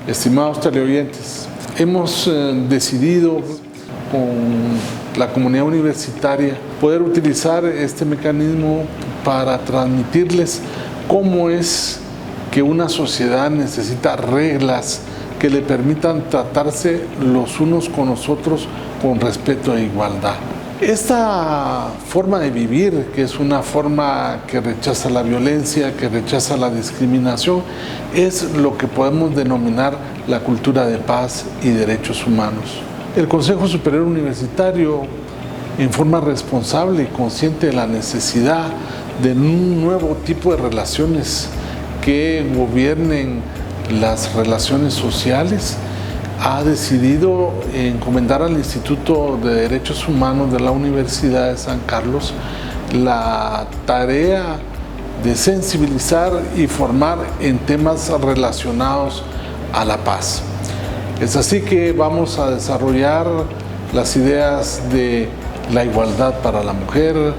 Estimados teleoyentes, hemos decidido con la comunidad universitaria poder utilizar este mecanismo para transmitirles cómo es que una sociedad necesita reglas que le permitan tratarse los unos con los otros con respeto e igualdad. Esta forma de vivir, que es una forma que rechaza la violencia, que rechaza la discriminación, es lo que podemos denominar la cultura de paz y derechos humanos. El Consejo Superior Universitario, en forma responsable y consciente de la necesidad de un nuevo tipo de relaciones que gobiernen las relaciones sociales, ha decidido encomendar al Instituto de Derechos Humanos de la Universidad de San Carlos la tarea de sensibilizar y formar en temas relacionados a la paz. Es así que vamos a desarrollar las ideas de la igualdad para la mujer,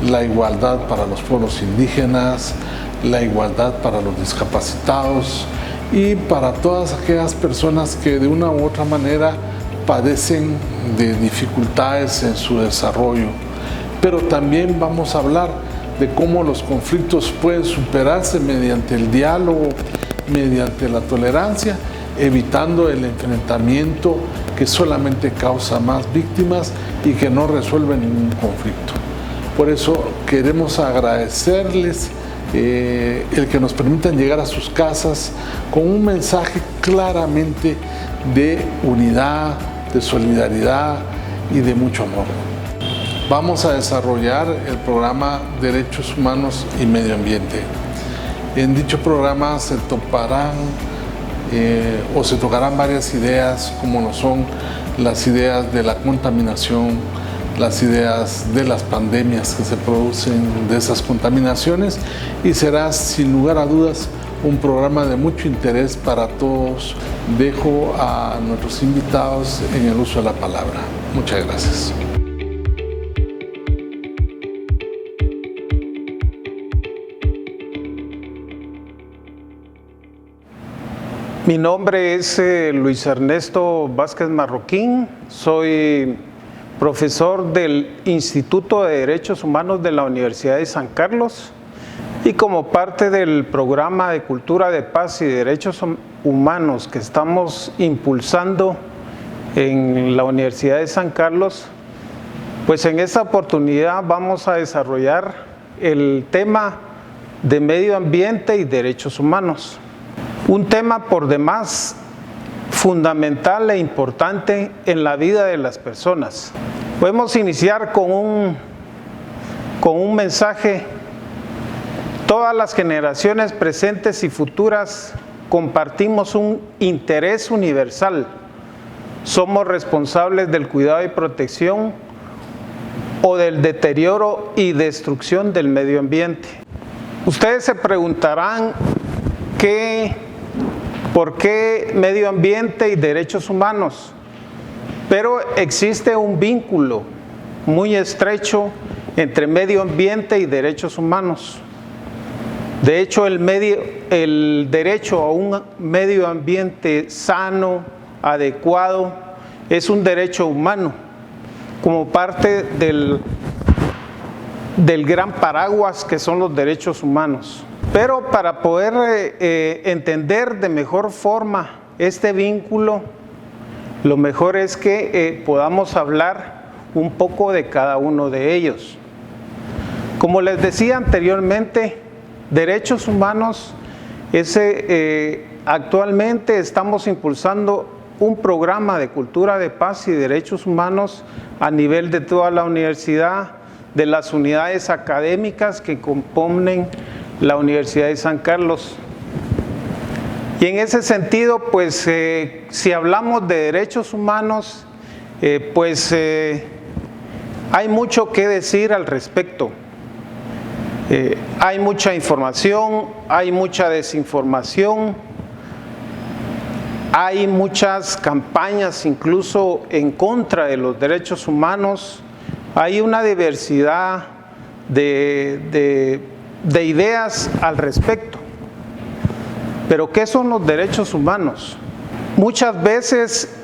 la igualdad para los pueblos indígenas, la igualdad para los discapacitados y para todas aquellas personas que de una u otra manera padecen de dificultades en su desarrollo. Pero también vamos a hablar de cómo los conflictos pueden superarse mediante el diálogo, mediante la tolerancia, evitando el enfrentamiento que solamente causa más víctimas y que no resuelve ningún conflicto. Por eso queremos agradecerles el que nos permitan llegar a sus casas con un mensaje claramente de unidad, de solidaridad y de mucho amor. Vamos a desarrollar el programa Derechos Humanos y Medio Ambiente. En dicho programa se tocarán varias ideas, como lo son las ideas de la contaminación, las ideas de las pandemias que se producen de esas contaminaciones, y será sin lugar a dudas un programa de mucho interés para todos. Dejo a nuestros invitados en el uso de la palabra. Muchas gracias. Mi nombre es Luis Ernesto Vázquez Marroquín, soy profesor del Instituto de Derechos Humanos de la Universidad de San Carlos, y como parte del programa de Cultura de Paz y Derechos Humanos que estamos impulsando en la Universidad de San Carlos, pues en esta oportunidad vamos a desarrollar el tema de medio ambiente y derechos humanos. Un tema por demás fundamental e importante en la vida de las personas. Podemos iniciar con un mensaje. Todas las generaciones presentes y futuras compartimos un interés universal. Somos responsables del cuidado y protección o del deterioro y destrucción del medio ambiente. Ustedes se preguntarán ¿por qué medio ambiente y derechos humanos? Pero existe un vínculo muy estrecho entre medio ambiente y derechos humanos. De hecho, el derecho a un medio ambiente sano, adecuado, es un derecho humano, como parte del gran paraguas que son los derechos humanos. Pero para poder entender de mejor forma este vínculo, lo mejor es que podamos hablar un poco de cada uno de ellos. Como les decía anteriormente, derechos humanos, actualmente estamos impulsando un programa de cultura de paz y derechos humanos a nivel de toda la universidad, de las unidades académicas que componen la Universidad de San Carlos. Y en ese sentido, pues si hablamos de derechos humanos, hay mucho que decir al respecto. Hay mucha información, hay mucha desinformación, hay muchas campañas incluso en contra de los derechos humanos, hay una diversidad de ideas al respecto. Pero ¿qué son los derechos humanos? Muchas veces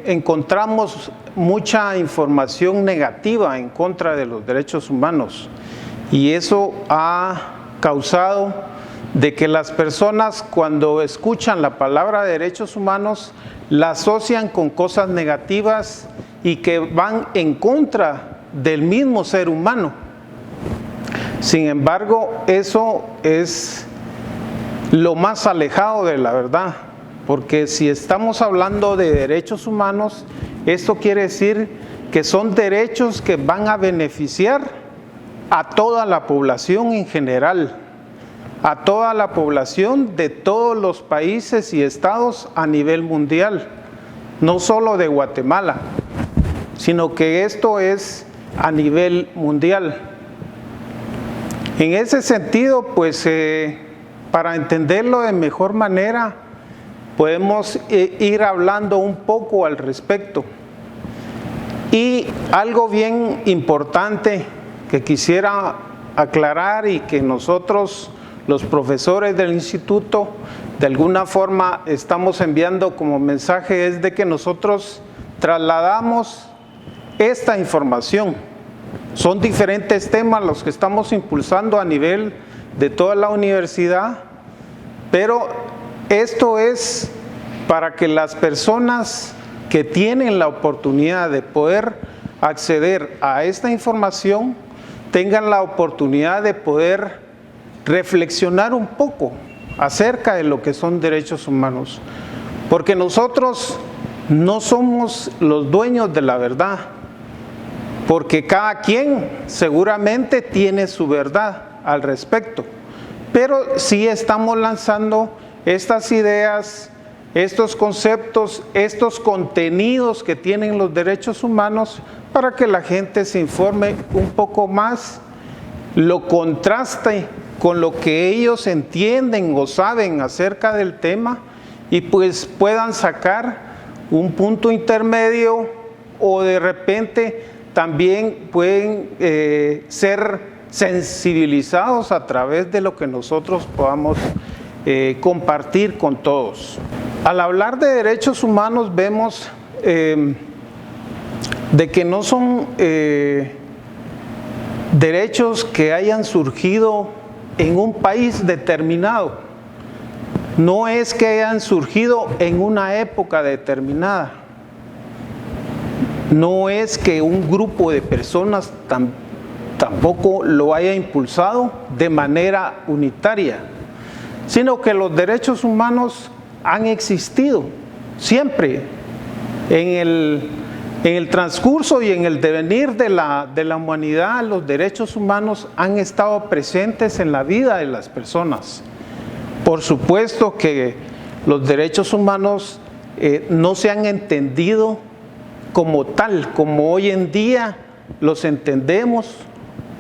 encontramos mucha información negativa en contra de los derechos humanos y eso ha causado de que las personas cuando escuchan la palabra derechos humanos la asocian con cosas negativas y que van en contra del mismo ser humano. Sin embargo, eso es lo más alejado de la verdad, porque si estamos hablando de derechos humanos, esto quiere decir que son derechos que van a beneficiar a toda la población en general, a toda la población de todos los países y estados a nivel mundial, no solo de Guatemala, sino que esto es a nivel mundial. En ese sentido, pues para entenderlo de mejor manera, podemos ir hablando un poco al respecto. Y algo bien importante que quisiera aclarar y que nosotros, los profesores del instituto, de alguna forma estamos enviando como mensaje es de que nosotros trasladamos esta información. Son diferentes temas los que estamos impulsando a nivel de toda la universidad, pero esto es para que las personas que tienen la oportunidad de poder acceder a esta información tengan la oportunidad de poder reflexionar un poco acerca de lo que son derechos humanos, porque nosotros no somos los dueños de la verdad, porque cada quien seguramente tiene su verdad al respecto, pero sí estamos lanzando estas ideas, estos conceptos, estos contenidos que tienen los derechos humanos para que la gente se informe un poco más, lo contraste con lo que ellos entienden o saben acerca del tema y pues puedan sacar un punto intermedio o de repente también pueden ser sensibilizados a través de lo que nosotros podamos compartir con todos. Al hablar de derechos humanos vemos de que no son derechos que hayan surgido en un país determinado, no es que hayan surgido en una época determinada, no es que un grupo de personas tampoco lo haya impulsado de manera unitaria, sino que los derechos humanos han existido siempre en el transcurso y en el devenir de la humanidad. Los derechos humanos han estado presentes en la vida de las personas. Por supuesto que los derechos humanos no se han entendido como tal, como hoy en día los entendemos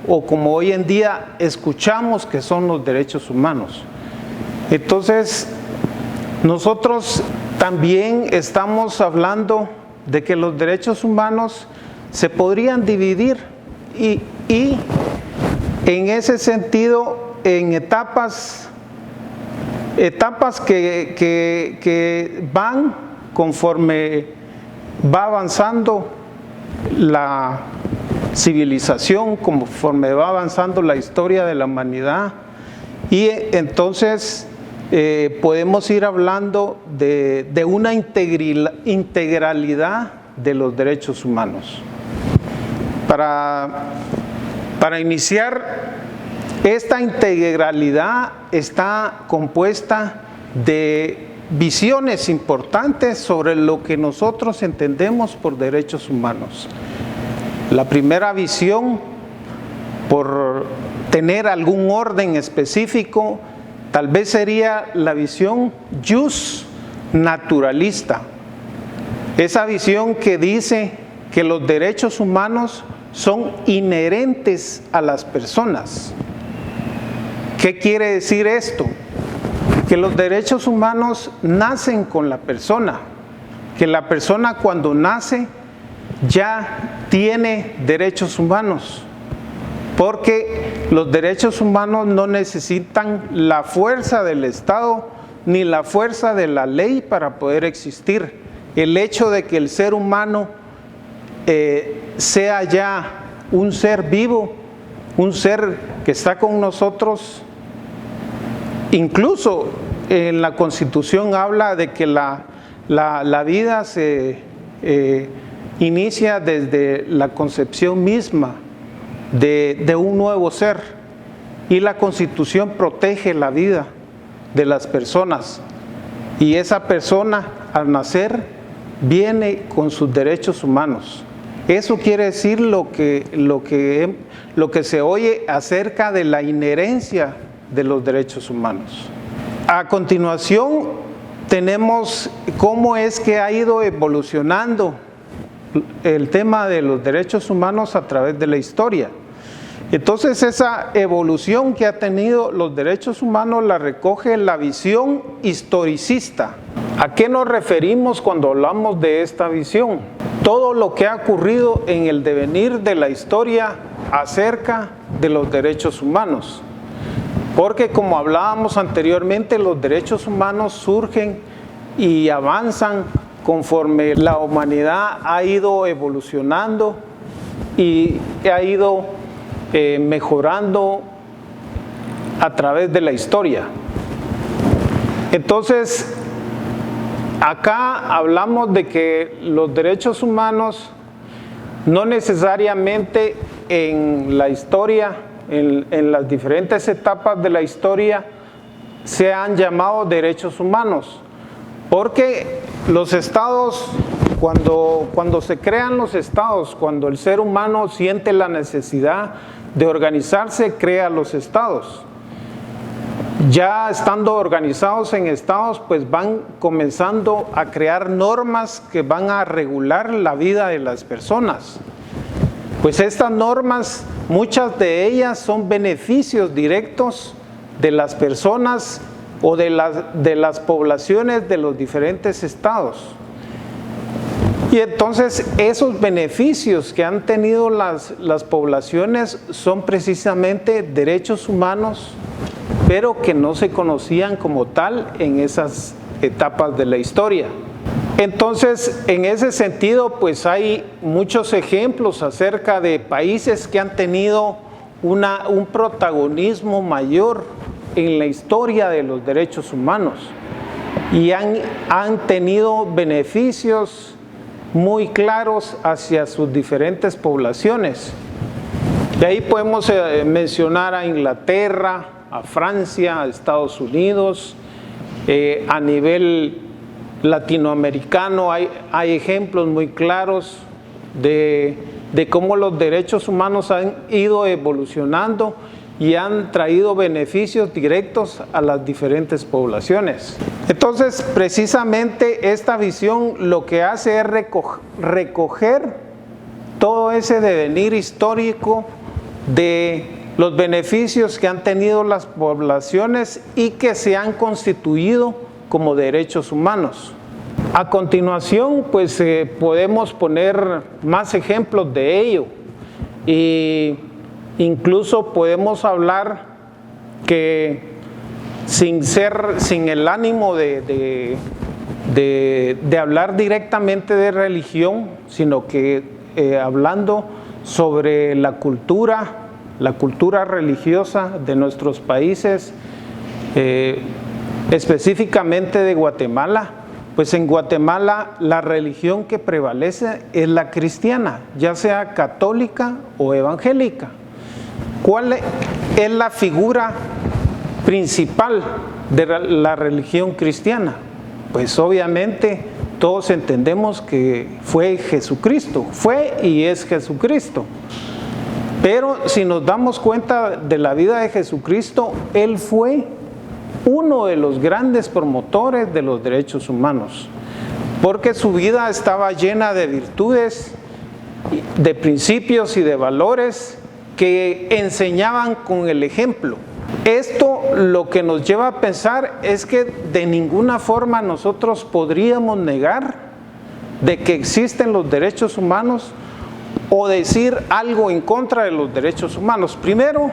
o como hoy en día escuchamos que son los derechos humanos. Entonces, nosotros también estamos hablando de que los derechos humanos se podrían dividir y en ese sentido en etapas que van conforme va avanzando la civilización, conforme va avanzando la historia de la humanidad, y entonces podemos ir hablando de una integralidad de los derechos humanos. Para iniciar, esta integralidad está compuesta de visiones importantes sobre lo que nosotros entendemos por derechos humanos. La primera visión, por tener algún orden específico, tal vez sería la visión jus naturalista. Esa visión que dice que los derechos humanos son inherentes a las personas. ¿Qué quiere decir esto? Que los derechos humanos nacen con la persona, que la persona cuando nace ya tiene derechos humanos, porque los derechos humanos no necesitan la fuerza del Estado ni la fuerza de la ley para poder existir. El hecho de que el ser humano sea ya un ser vivo, un ser que está con nosotros, incluso en la Constitución habla de que la vida se inicia desde la concepción misma de un nuevo ser, y la Constitución protege la vida de las personas, y esa persona al nacer viene con sus derechos humanos. Eso quiere decir lo que se oye acerca de la inherencia de los derechos humanos. A continuación tenemos cómo es que ha ido evolucionando el tema de los derechos humanos a través de la historia. Entonces, esa evolución que ha tenido los derechos humanos la recoge la visión historicista. ¿A qué nos referimos cuando hablamos de esta visión? Todo lo que ha ocurrido en el devenir de la historia acerca de los derechos humanos. Porque, como hablábamos anteriormente, los derechos humanos surgen y avanzan conforme la humanidad ha ido evolucionando y ha ido mejorando a través de la historia. Entonces, acá hablamos de que los derechos humanos no necesariamente en la historia, en las diferentes etapas de la historia, se han llamado derechos humanos, porque los estados, cuando se crean los estados, cuando el ser humano siente la necesidad de organizarse, crea los estados. Ya estando organizados en estados, pues van comenzando a crear normas que van a regular la vida de las personas. Pues estas normas, muchas de ellas son beneficios directos de las personas o de las poblaciones de los diferentes estados. Y entonces esos beneficios que han tenido las poblaciones son precisamente derechos humanos, pero que no se conocían como tal en esas etapas de la historia. Entonces, en ese sentido, pues hay muchos ejemplos acerca de países que han tenido un protagonismo mayor en la historia de los derechos humanos y han tenido beneficios muy claros hacia sus diferentes poblaciones. De ahí podemos mencionar a Inglaterra, a Francia, a Estados Unidos, a nivel latinoamericano hay ejemplos muy claros de cómo los derechos humanos han ido evolucionando y han traído beneficios directos a las diferentes poblaciones. Entonces, precisamente esta visión lo que hace es recoger todo ese devenir histórico de los beneficios que han tenido las poblaciones y que se han constituido como derechos humanos. A continuación, pues podemos poner más ejemplos de ello, y incluso podemos hablar que sin el ánimo de hablar directamente de religión, sino que hablando sobre la cultura religiosa de nuestros países, específicamente de Guatemala. Pues en Guatemala la religión que prevalece es la cristiana, ya sea católica o evangélica. ¿Cuál es la figura principal de la religión cristiana? Pues obviamente todos entendemos que fue Jesucristo, fue y es Jesucristo. Pero si nos damos cuenta de la vida de Jesucristo, Él fue uno de los grandes promotores de los derechos humanos, porque su vida estaba llena de virtudes, de principios y de valores que enseñaban con el ejemplo. Esto lo que nos lleva a pensar es que de ninguna forma nosotros podríamos negar de que existen los derechos humanos o decir algo en contra de los derechos humanos. Primero,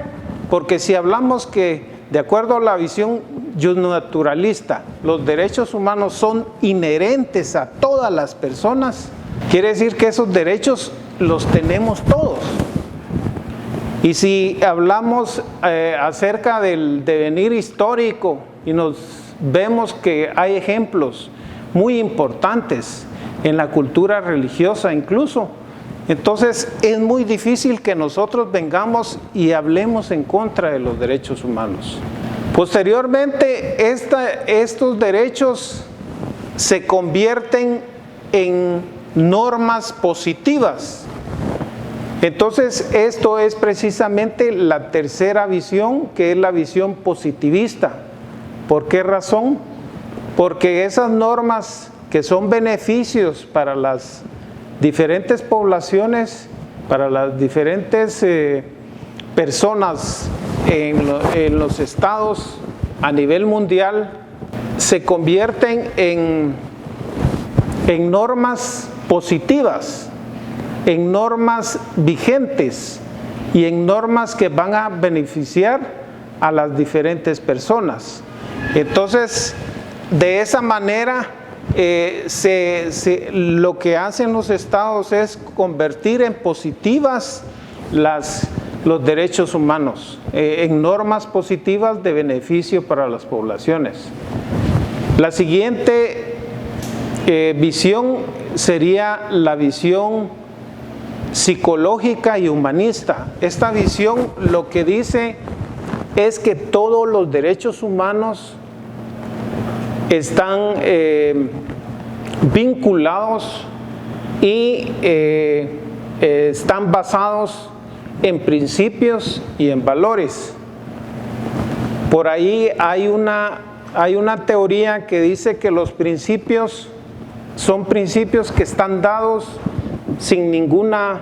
porque si hablamos que de acuerdo a la visión justnaturalista, los derechos humanos son inherentes a todas las personas, quiere decir que esos derechos los tenemos todos. Y si hablamos acerca del devenir histórico y nos vemos que hay ejemplos muy importantes en la cultura religiosa incluso, entonces es muy difícil que nosotros vengamos y hablemos en contra de los derechos humanos. Posteriormente, estos derechos se convierten en normas positivas. Entonces, esto es precisamente la tercera visión, que es la visión positivista. ¿Por qué razón? Porque esas normas que son beneficios para las diferentes poblaciones, para las diferentes personas en los estados a nivel mundial, se convierten en normas positivas, en normas vigentes y en normas que van a beneficiar a las diferentes personas. Entonces, de esa manera, lo que hacen los estados es convertir en positivas los derechos humanos, en normas positivas de beneficio para las poblaciones. La siguiente visión sería la visión psicológica y humanista. Esta visión lo que dice es que todos los derechos humanos están vinculados y están basados en principios y en valores. Por ahí hay una teoría que dice que los principios son principios que están dados sin ninguna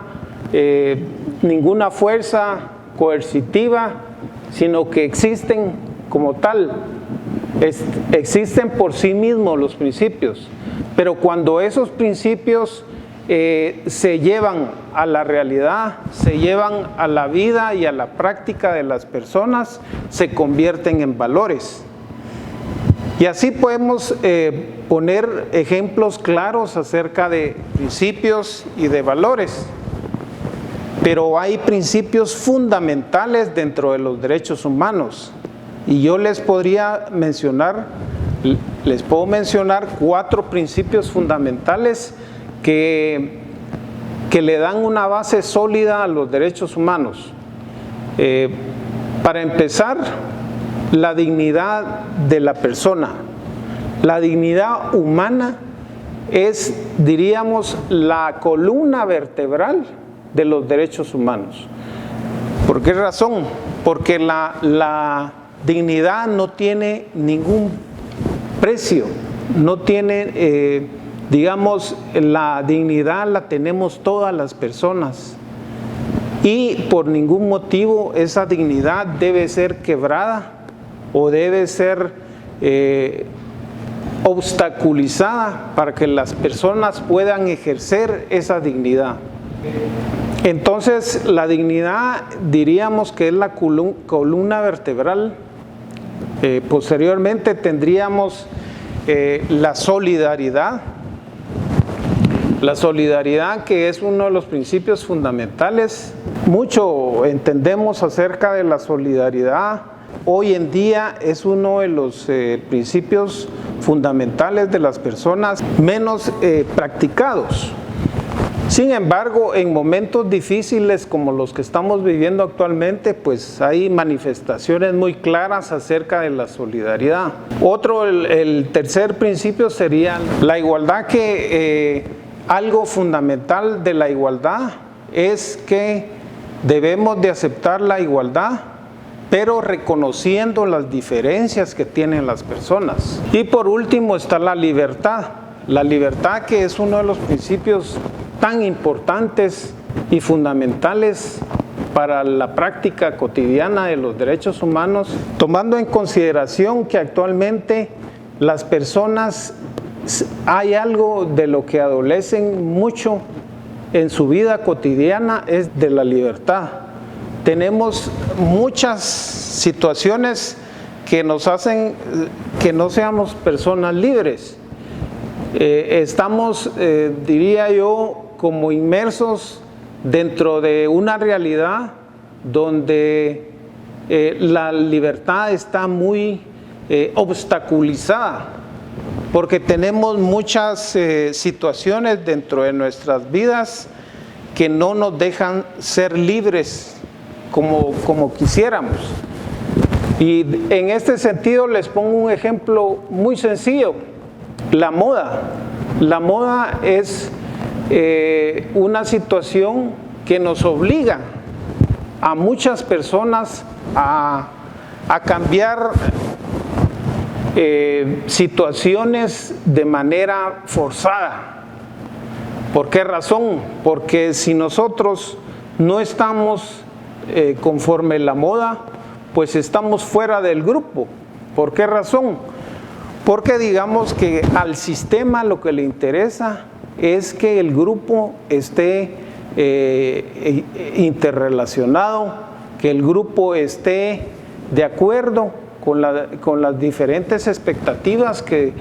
fuerza coercitiva, sino que existen como tal. Existen por sí mismos los principios, pero cuando esos principios se llevan a la realidad, se llevan a la vida y a la práctica de las personas, se convierten en valores. Y así podemos poner ejemplos claros acerca de principios y de valores. Pero hay principios fundamentales dentro de los derechos humanos. Y yo les puedo mencionar 4 principios fundamentales que le dan una base sólida a los derechos humanos. Para empezar, la dignidad de la persona. La dignidad humana es, diríamos, la columna vertebral de los derechos humanos. ¿Por qué razón? Porque la dignidad no tiene ningún precio, no tiene, digamos, la dignidad la tenemos todas las personas y por ningún motivo esa dignidad debe ser quebrada o debe ser obstaculizada para que las personas puedan ejercer esa dignidad. Entonces, la dignidad diríamos que es la columna vertebral. Posteriormente tendríamos la solidaridad. La solidaridad, que es uno de los principios fundamentales. Mucho entendemos acerca de la solidaridad. Hoy en día es uno de los principios fundamentales de las personas menos practicados. Sin embargo, en momentos difíciles como los que estamos viviendo actualmente, pues hay manifestaciones muy claras acerca de la solidaridad. El tercer principio sería la igualdad, que algo fundamental de la igualdad es que debemos de aceptar la igualdad, pero reconociendo las diferencias que tienen las personas. Y por último está la libertad. La libertad, que es uno de los principios tan importantes y fundamentales para la práctica cotidiana de los derechos humanos, tomando en consideración que actualmente las personas, hay algo de lo que adolecen mucho en su vida cotidiana, es de la libertad. Tenemos muchas situaciones que nos hacen que no seamos personas libres. Estamos, diría yo, como inmersos dentro de una realidad donde la libertad está muy obstaculizada, porque tenemos muchas situaciones dentro de nuestras vidas que no nos dejan ser libres como quisiéramos. Y en este sentido les pongo un ejemplo muy sencillo: la moda. La moda es una situación que nos obliga a muchas personas a cambiar situaciones de manera forzada. ¿Por qué razón? Porque si nosotros no estamos conforme la moda, pues estamos fuera del grupo. ¿Por qué razón? Porque digamos que al sistema lo que le interesa es que el grupo esté interrelacionado, que el grupo esté de acuerdo con las diferentes expectativas que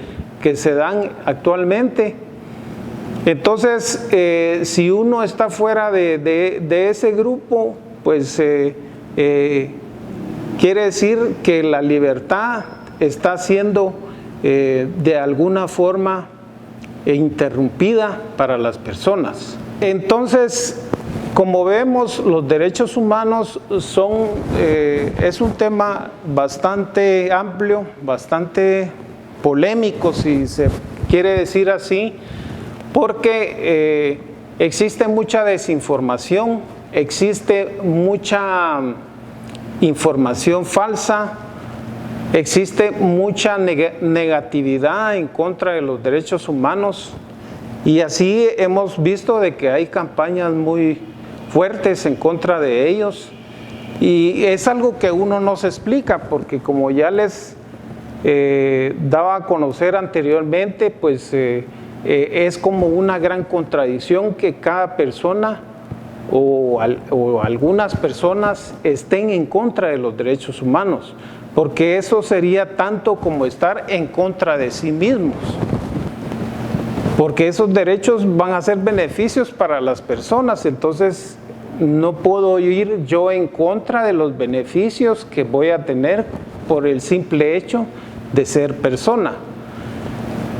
se dan actualmente. Entonces, si uno está fuera de ese grupo, pues quiere decir que la libertad está siendo de alguna forma interrumpida para las personas. Entonces, como vemos, los derechos humanos es un tema bastante amplio, bastante polémico, si se quiere decir así, porque existe mucha desinformación, existe mucha información falsa, existe mucha negatividad en contra de los derechos humanos, y así hemos visto de que hay campañas muy fuertes en contra de ellos, y es algo que uno no se explica, porque como ya les daba a conocer anteriormente, pues es como una gran contradicción que cada persona o algunas personas estén en contra de los derechos humanos, porque eso sería tanto como estar en contra de sí mismos, porque esos derechos van a ser beneficios para las personas. Entonces no puedo ir yo en contra de los beneficios que voy a tener por el simple hecho de ser persona.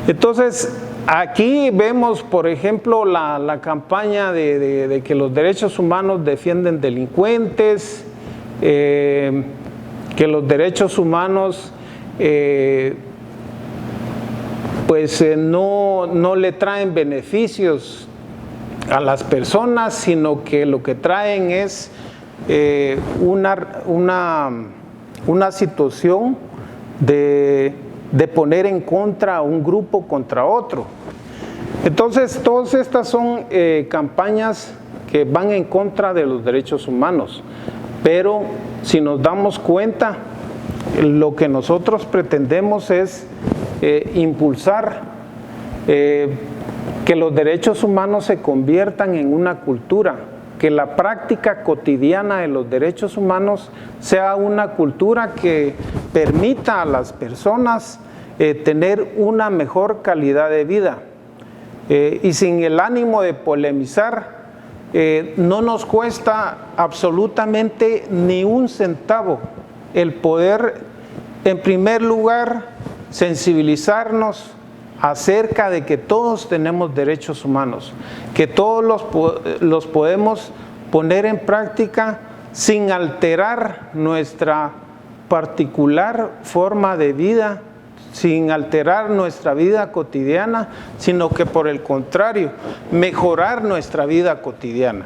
Entonces aquí vemos, por ejemplo, la campaña de que los derechos humanos defienden delincuentes, que los derechos humanos no le traen beneficios a las personas, sino que lo que traen es una situación de poner en contra a un grupo contra otro. Entonces, todas estas son campañas que van en contra de los derechos humanos, pero si nos damos cuenta, lo que nosotros pretendemos es impulsar que los derechos humanos se conviertan en una cultura, que la práctica cotidiana de los derechos humanos sea una cultura que permita a las personas tener una mejor calidad de vida. Y sin el ánimo de polemizar, no nos cuesta absolutamente ni un centavo el poder, en primer lugar, sensibilizarnos acerca de que todos tenemos derechos humanos, que todos los podemos poner en práctica sin alterar nuestra particular forma de vida, sin alterar nuestra vida cotidiana, sino que por el contrario, mejorar nuestra vida cotidiana.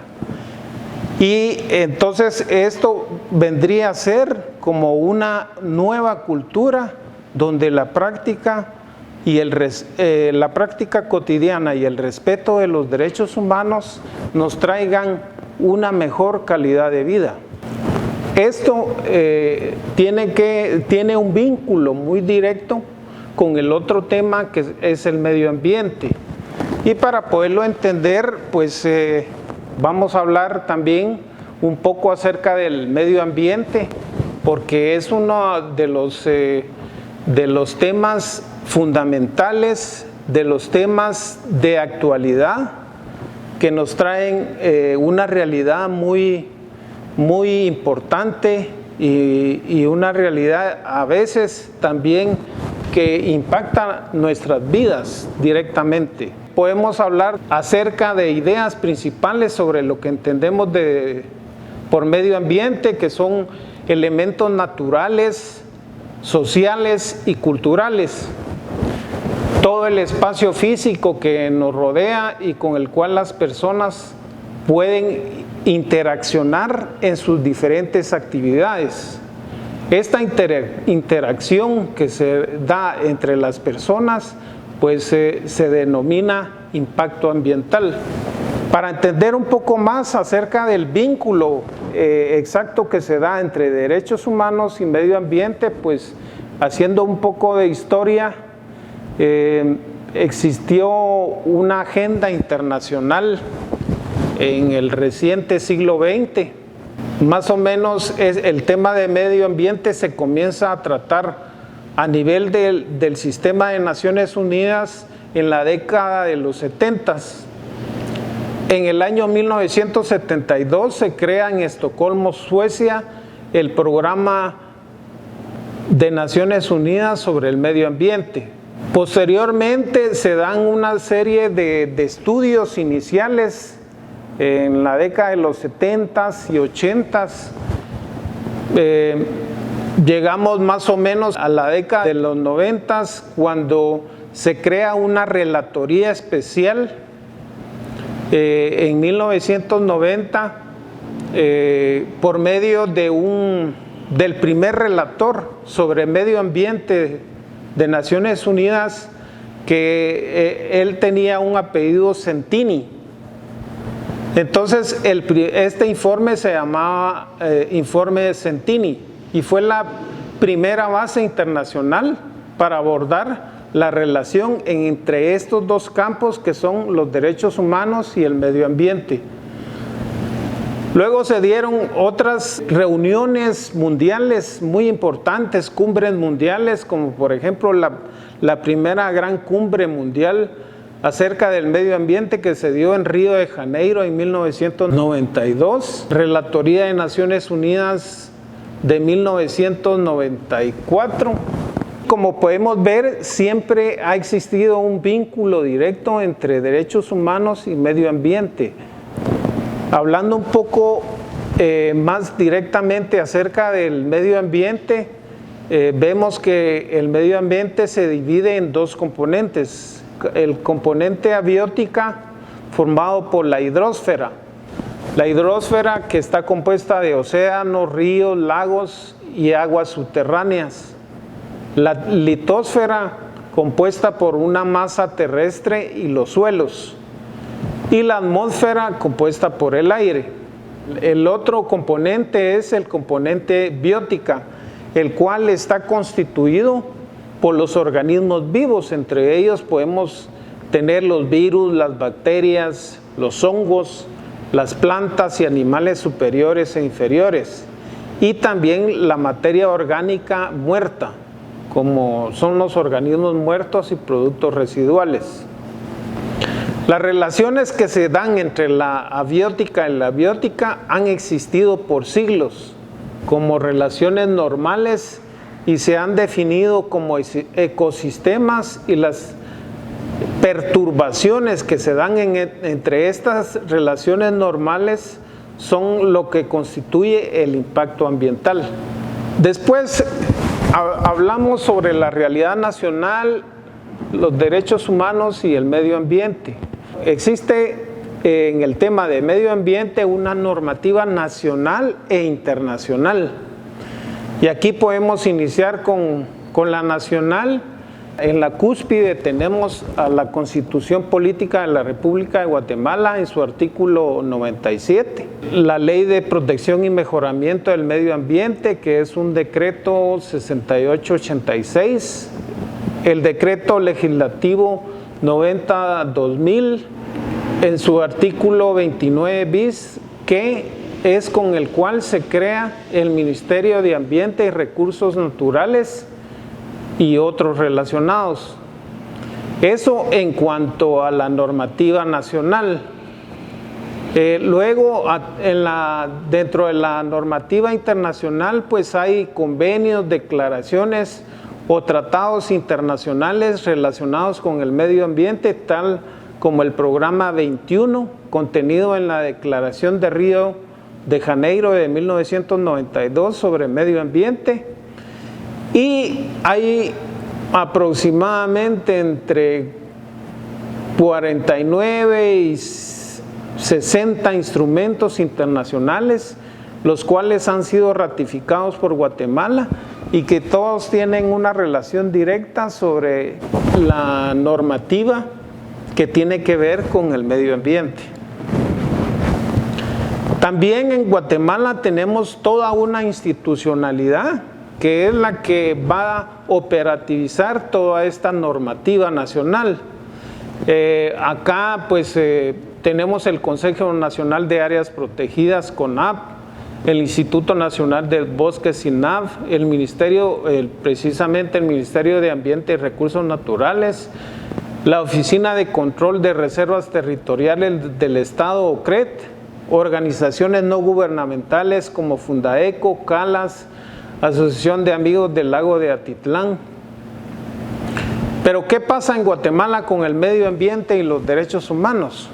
Y entonces esto vendría a ser como una nueva cultura donde la práctica cotidiana y el respeto de los derechos humanos nos traigan una mejor calidad de vida. Esto tiene un vínculo muy directo con el otro tema, que es el medio ambiente. Y para poderlo entender, pues vamos a hablar también un poco acerca del medio ambiente, porque es uno de los temas fundamentales, de los temas de actualidad que nos traen una realidad muy, muy importante y una realidad a veces también que impacta nuestras vidas directamente. Podemos hablar acerca de ideas principales sobre lo que entendemos por medio ambiente, que son elementos naturales, sociales y culturales. Todo el espacio físico que nos rodea y con el cual las personas pueden interaccionar en sus diferentes actividades. Esta interacción que se da entre las personas, pues se denomina impacto ambiental. Para entender un poco más acerca del vínculo exacto que se da entre derechos humanos y medio ambiente, pues haciendo un poco de historia, existió una agenda internacional en el reciente siglo XX. Más o menos el tema de medio ambiente se comienza a tratar a nivel del sistema de Naciones Unidas en la década de los 70s. En el año 1972 se crea en Estocolmo, Suecia, el Programa de Naciones Unidas sobre el Medio Ambiente. Posteriormente se dan una serie de estudios iniciales en la década de los 70s y 80s. Llegamos más o menos a la década de los 90s cuando se crea una relatoría especial. En 1990, por medio del primer relator sobre medio ambiente de Naciones Unidas, que él tenía un apellido Centini. Entonces este informe se llamaba Informe Centini y fue la primera base internacional para abordar la relación entre estos dos campos que son los derechos humanos y el medio ambiente. Luego se dieron otras reuniones mundiales muy importantes, cumbres mundiales, como por ejemplo la primera gran cumbre mundial acerca del medio ambiente que se dio en Río de Janeiro en 1992, Relatoría de Naciones Unidas de 1994. Como podemos ver, siempre ha existido un vínculo directo entre derechos humanos y medio ambiente. Hablando un poco más directamente acerca del medio ambiente, vemos que el medio ambiente se divide en dos componentes. El componente abiótica, formado por la hidrosfera. La hidrosfera que está compuesta de océanos, ríos, lagos y aguas subterráneas. La litosfera, compuesta por una masa terrestre y los suelos. Y la atmósfera, compuesta por el aire. El otro componente es el componente biótica, el cual está constituido por los organismos vivos. Entre ellos podemos tener los virus, las bacterias, los hongos, las plantas y animales superiores e inferiores. Y también la materia orgánica muerta, como son los organismos muertos y productos residuales. Las relaciones que se dan entre la abiótica y la biótica han existido por siglos como relaciones normales y se han definido como ecosistemas, y las perturbaciones que se dan entre estas relaciones normales son lo que constituye el impacto ambiental. Después hablamos sobre la realidad nacional, los derechos humanos y el medio ambiente. Existe en el tema de medio ambiente una normativa nacional e internacional. Y aquí podemos iniciar con la nacional. En la cúspide tenemos a la Constitución Política de la República de Guatemala en su artículo 97. La Ley de Protección y Mejoramiento del Medio Ambiente, que es un decreto 6886. El decreto legislativo 90-2000 en su artículo 29 bis, que es con el cual se crea el Ministerio de Ambiente y Recursos Naturales y otros relacionados. Eso en cuanto a la normativa nacional. Luego, dentro de la normativa internacional, pues hay convenios, declaraciones o tratados internacionales relacionados con el medio ambiente, tal como el Programa 21, contenido en la Declaración de Río de Janeiro de 1992 sobre medio ambiente. Y hay aproximadamente entre 49 y 60 instrumentos internacionales, los cuales han sido ratificados por Guatemala y que todos tienen una relación directa sobre la normativa que tiene que ver con el medio ambiente. También en Guatemala tenemos toda una institucionalidad que es la que va a operativizar toda esta normativa nacional. Acá pues tenemos el Consejo Nacional de Áreas Protegidas, CONAP, el Instituto Nacional del Bosque, SINAB, el Ministerio, precisamente el Ministerio de Ambiente y Recursos Naturales, la Oficina de Control de Reservas Territoriales del Estado, OCRET, organizaciones no gubernamentales como Fundaeco, CALAS, Asociación de Amigos del Lago de Atitlán. Pero ¿qué pasa en Guatemala con el medio ambiente y los derechos humanos?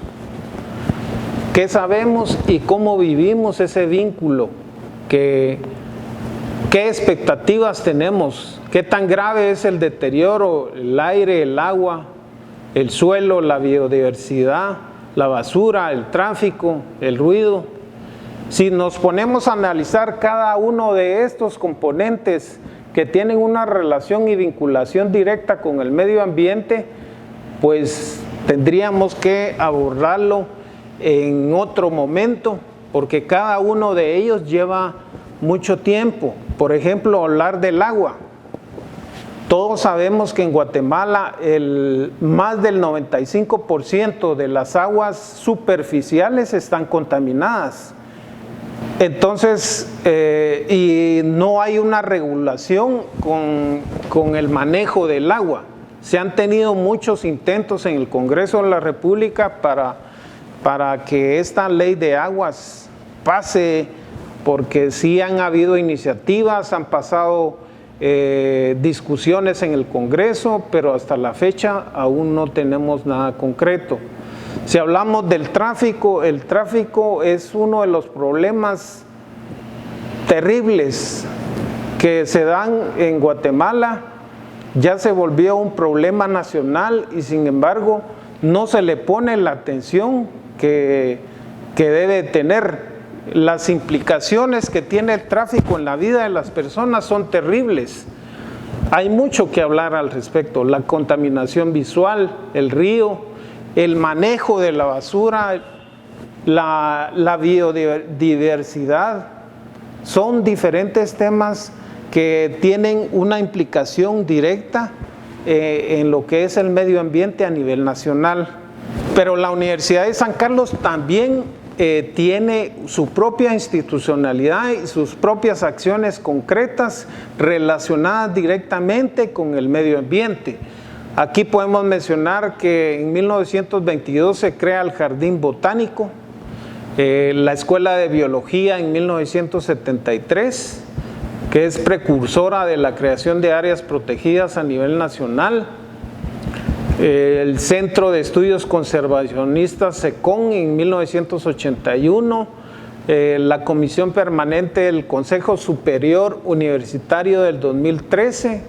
¿Qué sabemos y cómo vivimos ese vínculo? ¿Qué expectativas tenemos? ¿Qué tan grave es el deterioro, el aire, el agua, el suelo, la biodiversidad, la basura, el tráfico, el ruido? Si nos ponemos a analizar cada uno de estos componentes que tienen una relación y vinculación directa con el medio ambiente, pues tendríamos que abordarlo en otro momento, porque cada uno de ellos lleva mucho tiempo. Por ejemplo, hablar del agua. Todos sabemos que en Guatemala más del 95% de las aguas superficiales están contaminadas. Entonces, y no hay una regulación con el manejo del agua. Se han tenido muchos intentos en el Congreso de la República para que esta ley de aguas pase, porque sí han habido iniciativas, han pasado discusiones en el Congreso, pero hasta la fecha aún no tenemos nada concreto. Si hablamos del tráfico, el tráfico es uno de los problemas terribles que se dan en Guatemala. Ya se volvió un problema nacional y sin embargo no se le pone la atención que debe tener. Las implicaciones que tiene el tráfico en la vida de las personas son terribles. Hay mucho que hablar al respecto. La contaminación visual, el río, el manejo de la basura, la biodiversidad, son diferentes temas que tienen una implicación directa en lo que es el medio ambiente a nivel nacional. Pero la Universidad de San Carlos también tiene su propia institucionalidad y sus propias acciones concretas relacionadas directamente con el medio ambiente. Aquí podemos mencionar que en 1922 se crea el Jardín Botánico, la Escuela de Biología en 1973, que es precursora de la creación de áreas protegidas a nivel nacional, el Centro de Estudios Conservacionistas SECON en 1981, la Comisión Permanente del Consejo Superior Universitario del 2013,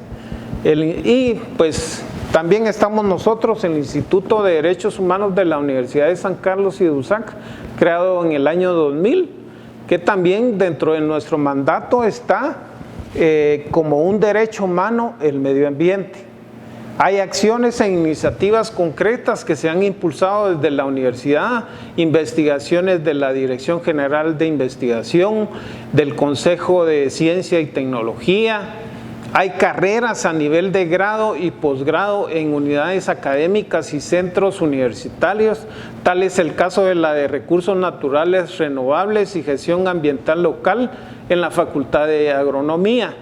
y pues también estamos nosotros, el Instituto de Derechos Humanos de la Universidad de San Carlos y de USAC, creado en el año 2000, que también dentro de nuestro mandato está como un derecho humano el medio ambiente. Hay acciones e iniciativas concretas que se han impulsado desde la universidad, investigaciones de la Dirección General de Investigación, del Consejo de Ciencia y Tecnología. Hay carreras a nivel de grado y posgrado en unidades académicas y centros universitarios. Tal es el caso de la de Recursos Naturales Renovables y Gestión Ambiental Local en la Facultad de Agronomía.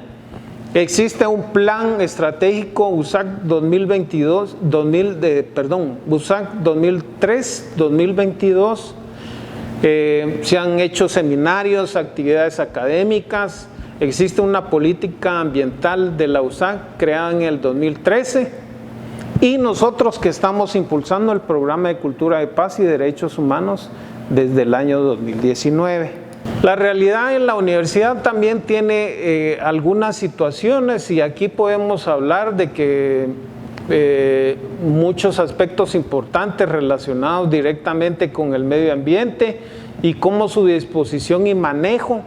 Existe un plan estratégico USAC 2003-2022. Se han hecho seminarios, actividades académicas. Existe una política ambiental de la USAC creada en el 2013 y nosotros que estamos impulsando el programa de Cultura de Paz y Derechos Humanos desde el año 2019. La realidad en la universidad también tiene algunas situaciones y aquí podemos hablar de que muchos aspectos importantes relacionados directamente con el medio ambiente y cómo su disposición y manejo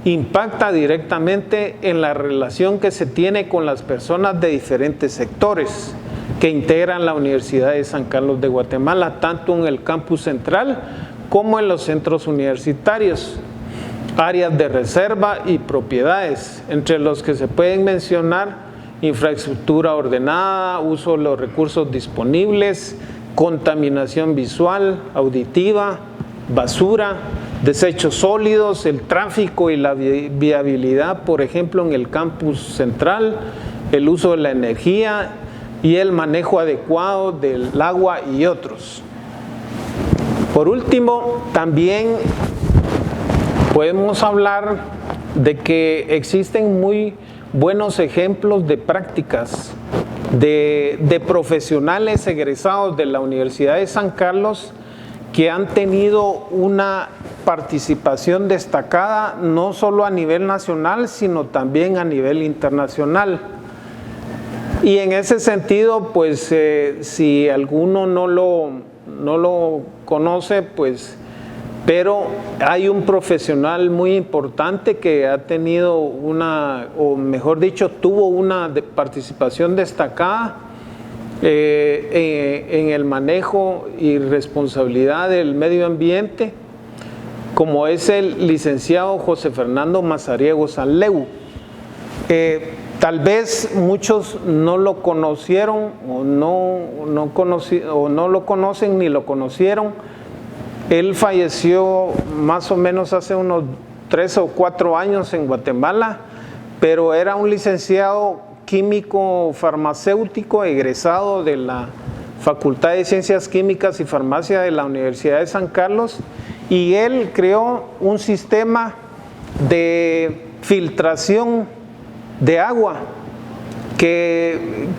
impacta directamente en la relación que se tiene con las personas de diferentes sectores que integran la Universidad de San Carlos de Guatemala, tanto en el campus central como en los centros universitarios, áreas de reserva y propiedades, entre los que se pueden mencionar infraestructura ordenada, uso de los recursos disponibles, contaminación visual, auditiva, basura, desechos sólidos, el tráfico y la viabilidad, por ejemplo, en el campus central, el uso de la energía y el manejo adecuado del agua y otros. Por último, también podemos hablar de que existen muy buenos ejemplos de prácticas de profesionales egresados de la Universidad de San Carlos que han tenido una participación destacada no solo a nivel nacional, sino también a nivel internacional. Y en ese sentido, pues si alguno no lo conoce, pues, pero hay un profesional muy importante que ha tenido o mejor dicho, tuvo una participación destacada en el manejo y responsabilidad del medio ambiente, como es el licenciado José Fernando Mazariegos Sanleu. Tal vez muchos no lo conocieron o no lo conocen ni lo conocieron. Él falleció más o menos hace unos 3 o 4 años en Guatemala, pero era un licenciado químico farmacéutico egresado de la Facultad de Ciencias Químicas y Farmacia de la Universidad de San Carlos, y él creó un sistema de filtración de agua que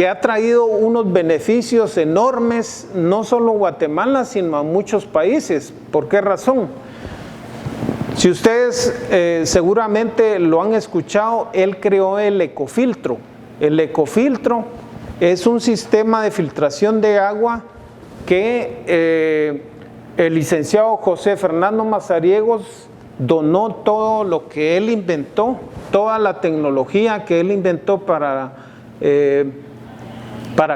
ha traído unos beneficios enormes, no solo a Guatemala, sino a muchos países. ¿Por qué razón? Si ustedes seguramente lo han escuchado, él creó el ecofiltro. El ecofiltro es un sistema de filtración de agua que el licenciado José Fernando Mazariegos donó todo lo que él inventó, toda la tecnología que él inventó para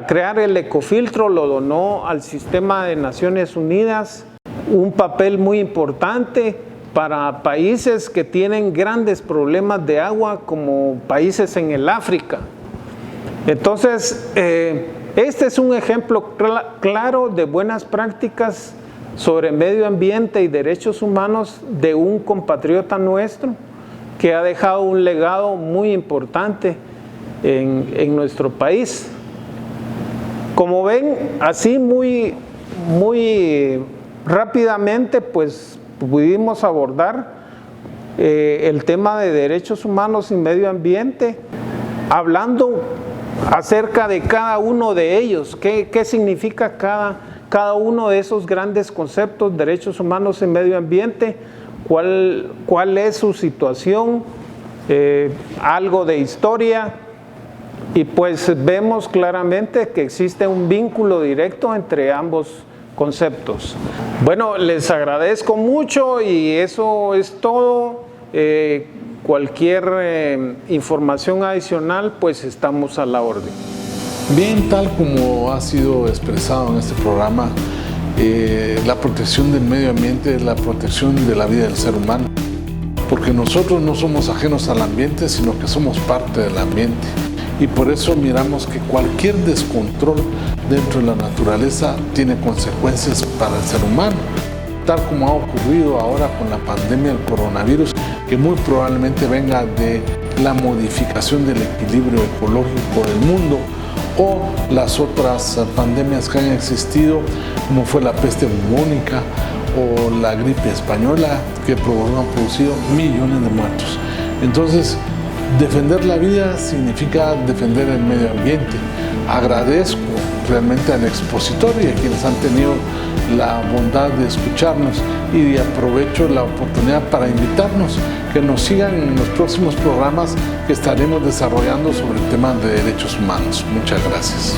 crear el ecofiltro, lo donó al sistema de Naciones Unidas, un papel muy importante para países que tienen grandes problemas de agua, como países en el África. Entonces, este es un ejemplo claro de buenas prácticas sobre medio ambiente y derechos humanos de un compatriota nuestro que ha dejado un legado muy importante en nuestro país. Como ven, así muy rápidamente, pues pudimos abordar el tema de derechos humanos y medio ambiente, hablando acerca de cada uno de ellos, qué significa cada uno de esos grandes conceptos, derechos humanos y medio ambiente, cuál es su situación, algo de historia, y pues vemos claramente que existe un vínculo directo entre ambos conceptos. Bueno, les agradezco mucho y eso es todo. Cualquier información adicional, pues estamos a la orden. Bien, tal como ha sido expresado en este programa, la protección del medio ambiente es la protección de la vida del ser humano. porque nosotros no somos ajenos al ambiente, sino que somos parte del ambiente. Y por eso miramos que cualquier descontrol dentro de la naturaleza tiene consecuencias para el ser humano, tal como ha ocurrido ahora con la pandemia del coronavirus, que muy probablemente venga de la modificación del equilibrio ecológico del mundo, o las otras pandemias que han existido, como fue la peste bubónica o la gripe española, que han producido millones de muertos. Entonces, defender la vida significa defender el medio ambiente. Agradezco realmente al expositor y a quienes han tenido la bondad de escucharnos, y aprovecho la oportunidad para invitarnos que nos sigan en los próximos programas que estaremos desarrollando sobre el tema de derechos humanos. Muchas gracias.